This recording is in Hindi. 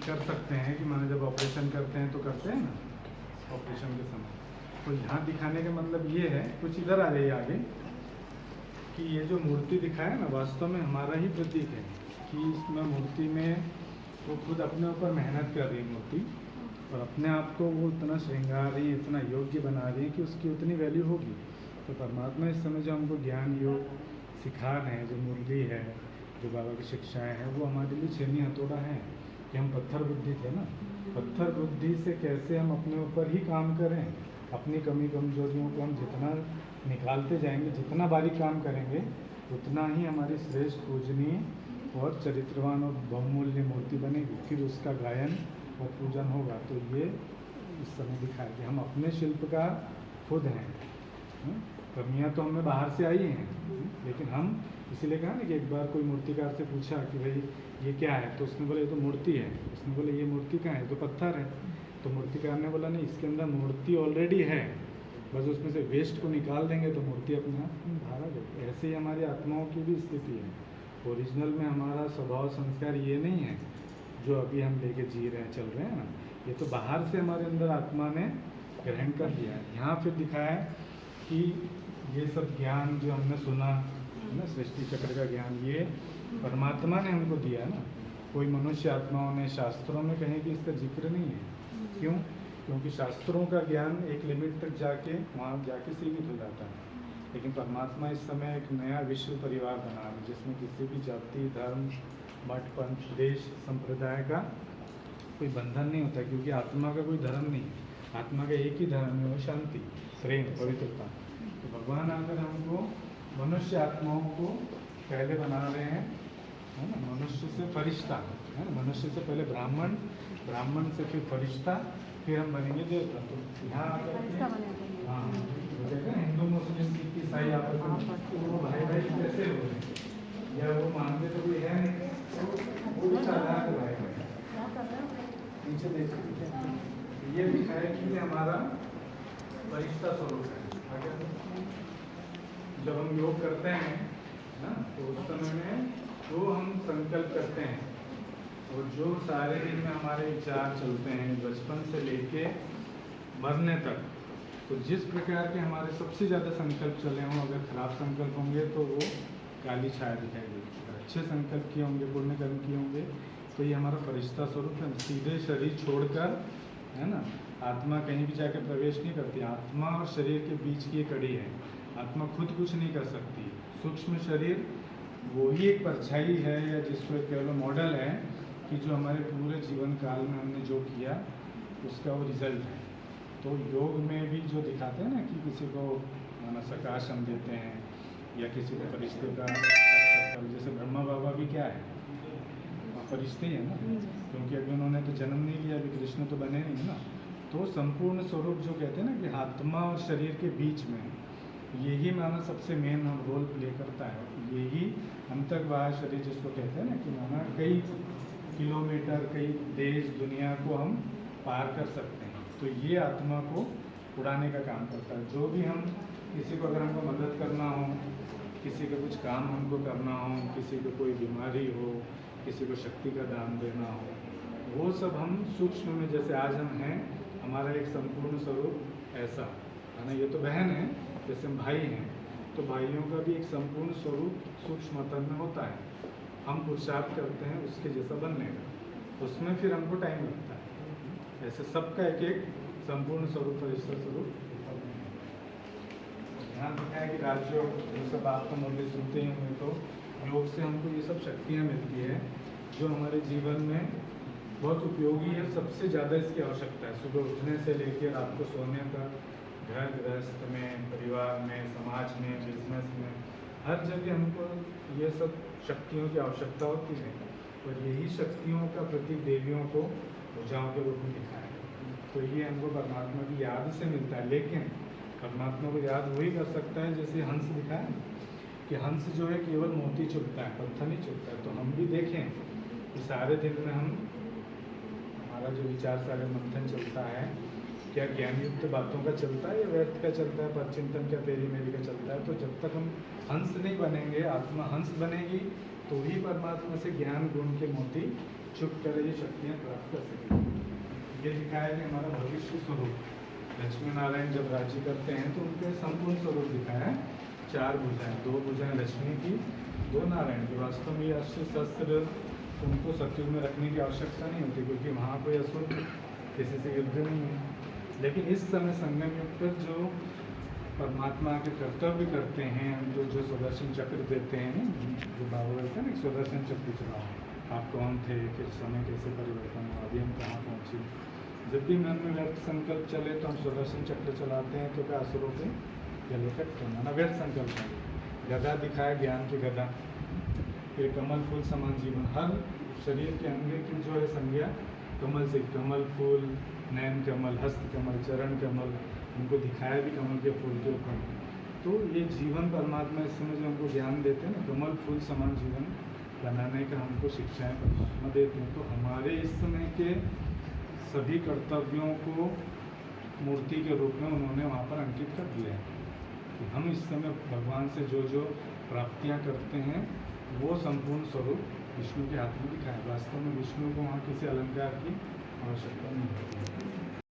कर सकते हैं कि मानो जब ऑपरेशन करते हैं तो करते हैं ना ऑपरेशन के समय, तो यहाँ दिखाने का मतलब ये है, कुछ इधर आ जाइए आगे, कि ये जो मूर्ति दिखाया ना वास्तव में हमारा ही प्रतीक है कि इसमें मूर्ति में वो खुद अपने ऊपर मेहनत कर रही है मूर्ति, और अपने आप को वो इतना श्रृंगार रही है, इतना योग्य बना रही है कि उसकी उतनी वैल्यू होगी। तो परमात्मा इस समय जो हमको ज्ञान योग सिखा रहे हैं, जो मुरली है, जो बाबा की शिक्षाएं हैं, वो हमारे लिए छेनी हथौड़ा है कि हम पत्थर बुद्धि थे ना, पत्थर बुद्धि से कैसे हम अपने ऊपर ही काम करें, अपनी कमी कमजोरियों को हम जितना निकालते जाएंगे, जितना बारीक काम करेंगे, उतना ही हमारी श्रेष्ठ पूजनीय और चरित्रवान और बहुमूल्य मूर्ति बनेगी, फिर उसका गायन और पूजन होगा। तो ये इस समय दिखाया कि हम अपने शिल्पकार खुद हैं। कमियाँ तो हमें बाहर से आई हैं, लेकिन हम इसीलिए कहा ना कि एक बार कोई मूर्तिकार से पूछा कि भाई ये क्या है, तो उसने बोला ये तो मूर्ति है। उसने बोला ये मूर्ति कहाँ है, तो पत्थर है। तो मूर्तिकार ने बोला नहीं, इसके अंदर मूर्ति ऑलरेडी है, बस उसमें से वेस्ट को निकाल देंगे तो मूर्ति अपने आप बाहर आ जाएगी। ऐसे ही हमारी आत्माओं की भी स्थिति है। ओरिजिनल में हमारा स्वभाव संस्कार ये नहीं है जो अभी हम लेके जी रहे हैं, चल रहे हैं ना, ये तो बाहर से हमारे अंदर आत्मा ने ग्रहण कर लिया है। यहाँ फिर दिखाया है कि ये सब ज्ञान जो हमने सुना है ना, सृष्टि चक्र का ज्ञान, ये परमात्मा ने हमको दिया है ना। कोई मनुष्य आत्माओं ने शास्त्रों में कहीं कि इसका जिक्र नहीं है। क्यों? क्योंकि शास्त्रों का ज्ञान एक लिमिट तक जाके वहाँ जाके सीमित हो जाता है, लेकिन परमात्मा इस समय एक नया विश्व परिवार बना रहा है, जिसमें किसी भी जाति, धर्म, मठ, पंथ, देश, संप्रदाय का कोई बंधन नहीं होता, क्योंकि आत्मा का कोई धर्म नहीं है। आत्मा का एक ही धर्म है, वो शांति, प्रेम, पवित्रता। तो भगवान आकर हमको मनुष्य आत्माओं को पहले बना रहे हैं, है ना, मनुष्य से फरिश्ता, है ना, मनुष्य से पहले ब्राह्मण, ब्राह्मण से फिर फरिश्ता, फिर हम बनेंगे देवता। तो यहाँ आकर हाँ, हिंदू मुस्लिम सिख ईसाई आपस में वो भाई भाई कैसे हो रहे हैं, या वो मानते तो कोई है नहीं, वो भी साधारण भाई पीछे देखिए, ये दिखाया कि ये हमारा फरिश्ता स्वरूप है। जब हम योग करते हैं ना, तो उस समय में जो हम संकल्प करते हैं और जो सारे दिन में हमारे विचार चलते हैं बचपन से लेके मरने तक, तो जिस प्रकार के हमारे सबसे ज़्यादा संकल्प चले हों, अगर खराब संकल्प होंगे तो वो काली छाया दिखाई देगी, अगर अच्छे संकल्प किए होंगे, पुण्य कर्म किए होंगे, तो ये हमारा फरिश्ता स्वरूप है। सीधे शरीर छोड़कर, है ना, आत्मा कहीं भी जाकर प्रवेश नहीं करती। आत्मा और शरीर के बीच की एक कड़ी है। आत्मा खुद कुछ नहीं कर सकती। सूक्ष्म शरीर वो ही एक परछाई है, या जिसको एक कह लो मॉडल है, कि जो हमारे पूरे जीवन काल में हमने जो किया उसका वो रिजल्ट है। तो योग में भी जो दिखाते हैं ना कि किसी को माना सकाश हम देते हैं, या किसी को फरिश्ते का, जैसे ब्रह्मा बाबा भी क्या है, फरिश्ते ही है ना, क्योंकि अभी उन्होंने तो जन्म नहीं लिया, अभी कृष्ण तो बने नहीं ना। तो संपूर्ण स्वरूप जो कहते हैं ना कि आत्मा और शरीर के बीच में, यही माना सबसे मेन रोल प्ले करता है। यही अंतर्बाह्य शरीर जिसको कहते हैं ना, कि माना कई किलोमीटर, कई देश, दुनिया को हम पार कर सकते हैं। तो ये आत्मा को उड़ाने का काम करता है। जो भी हम किसी को, अगर हमको मदद करना हो, किसी का कुछ काम हमको करना हो, किसी को कोई बीमारी हो, किसी को शक्ति का दान देना हो, वो सब हम सूक्ष्म में, जैसे आज हम हैं, हमारा एक संपूर्ण स्वरूप ऐसा है ना। ये तो बहन है, जैसे हम भाई हैं, तो भाइयों का भी एक संपूर्ण स्वरूप सूक्ष्म तन में होता है। हम पुरुषार्थ करते हैं उसके जैसा बनने का, उसमें फिर हमको टाइम लगता है। ऐसे सबका एक एक संपूर्ण स्वरूप, फरिश्ता स्वरूप ध्यान रखा है कि राजयोग, ये सब आप तो मूल्य सुनते ही होंगे। तो योग से हमको ये सब शक्तियाँ मिलती है जो हमारे जीवन में बहुत उपयोगी है। सबसे ज़्यादा इसकी आवश्यकता है सुबह उठने से लेकर रात को सोने तक, घर गृहस्थ में, परिवार में, समाज में, बिजनेस में, हर जगह हमको ये सब शक्तियों की आवश्यकता होती है। और यही शक्तियों का प्रतीक देवियों को भुजाओं के रूप में दिखाया है। तो ये हमको परमात्मा की याद से मिलता है। लेकिन परमात्मा को याद वही कर सकता है जैसे हंस दिखाया कि हंस जो है केवल मोती चुगता है, पत्थर नहीं चुगता है। तो हम भी देखें कि सारे दिन में हम, हमारा जो विचार सागर मंथन चलता है, क्या ज्ञानयुक्त बातों का चलता है या व्यर्थ का चलता है, पर चिंतन क्या तेरी मेरी का चलता है। तो जब तक हम हंस नहीं बनेंगे, आत्मा हंस बनेगी, तो ही परमात्मा से ज्ञान गुण के मोती इच्छुक करे ये शक्तियाँ प्राप्त कर सके। ये दिखाया कि हमारा भविष्य स्वरूप लक्ष्मी नारायण जब राज्य करते हैं तो उनके संपूर्ण स्वरूप दिखाया है। 4 भुजाएं, 2 भुजाएं लक्ष्मी की, 2 नारायण की। वास्तव में ये अस्त्र शस्त्र उनको सत्युग में रखने की आवश्यकता नहीं होती, क्योंकि वहाँ कोई असुर किसी से युद्ध नहीं है। लेकिन इस समय संगम युग पर जो परमात्मा के कर्तव्य करते हैं, जो सुदर्शन चक्र देते हैं, जो बाबा बोलते हैं ना सुदर्शन चक्र चलाओ, आप कौन थे, फिर समय कैसे परिवर्तन हुआ, अभी हम कहाँ पहुँचे। जब भी मन में व्यर्थ संकल्प चले तो हम सुदर्शन चक्र चलाते हैं, तो क्या असुरों के गले कट करना ना व्यर्थ संकल्प है। गदा दिखाया, ज्ञान की गदा, फिर कमल फूल समान जीवन। हर शरीर के अंग की जो है संज्ञा कमल से, कमल फूल, नयन कमल, हस्त कमल, चरण कमल, उनको दिखाया भी कमल के फूल के ऊपर। तो ये जीवन परमात्मा इस समय जो हमको ज्ञान देते हैं ना, कमल फूल समान जीवन बनाने का हमको शिक्षाएं परमात्मा देते हैं। तो हमारे इस समय के सभी कर्तव्यों को मूर्ति के रूप में उन्होंने वहाँ पर अंकित कर दिया है कि हम इस समय भगवान से जो जो प्राप्तियाँ करते हैं वो संपूर्ण स्वरूप विष्णु के हाथ में दिखाया। वास्तव में विष्णु को वहाँ किसी अलंकार की आवश्यकता नहीं होती है।